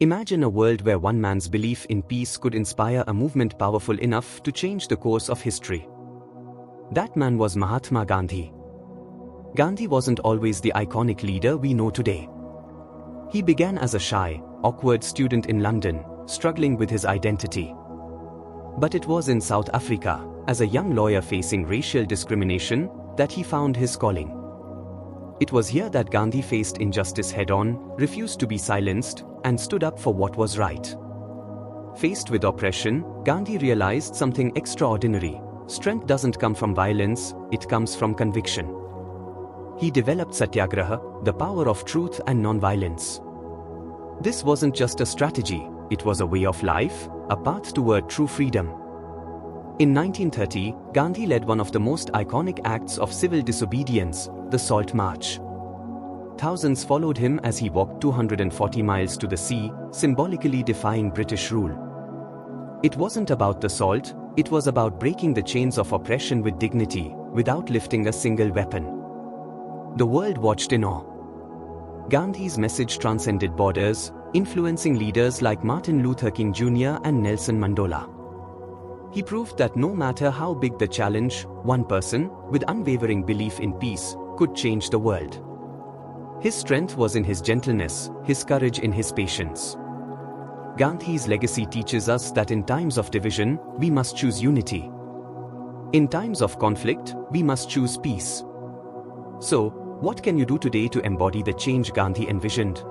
Imagine a world where one man's belief in peace could inspire a movement powerful enough to change the course of history. That man was Mahatma Gandhi. Gandhi wasn't always the iconic leader we know today. He began as a shy, awkward student in London, struggling with his identity. But it was in South Africa, as a young lawyer facing racial discrimination, that he found his calling. It was here that Gandhi faced injustice head-on, refused to be silenced, and stood up for what was right. Faced with oppression, Gandhi realized something extraordinary. Strength doesn't come from violence, it comes from conviction. He developed Satyagraha, the power of truth and non-violence. This wasn't just a strategy, it was a way of life, a path toward true freedom. In 1930, Gandhi led one of the most iconic acts of civil disobedience, the Salt March. Thousands followed him as he walked 240 miles to the sea, symbolically defying British rule. It wasn't about the salt, it was about breaking the chains of oppression with dignity, without lifting a single weapon. The world watched in awe. Gandhi's message transcended borders, influencing leaders like Martin Luther King Jr. and Nelson Mandela. He proved that no matter how big the challenge, one person, with unwavering belief in peace, could change the world. His strength was in his gentleness, his courage in his patience. Gandhi's legacy teaches us that in times of division, we must choose unity. In times of conflict, we must choose peace. So, what can you do today to embody the change Gandhi envisioned?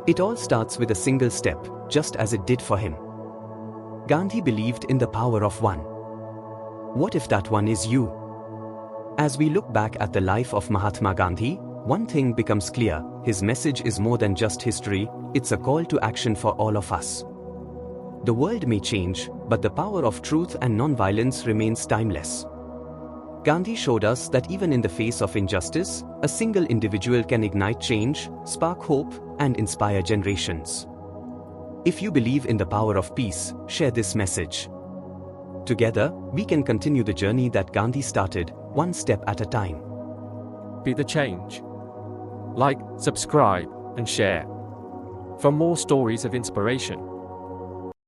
It all starts with a single step, just as it did for him. Gandhi believed in the power of one. What if that one is you? As we look back at the life of Mahatma Gandhi, one thing becomes clear: his message is more than just history, it's a call to action for all of us. The world may change, but the power of truth and non-violence remains timeless. Gandhi showed us that even in the face of injustice, a single individual can ignite change, spark hope, and inspire generations. If you believe in the power of peace, share this message. Together, we can continue the journey that Gandhi started, one step at a time. Be the change. Like, subscribe, and share. For more stories of inspiration.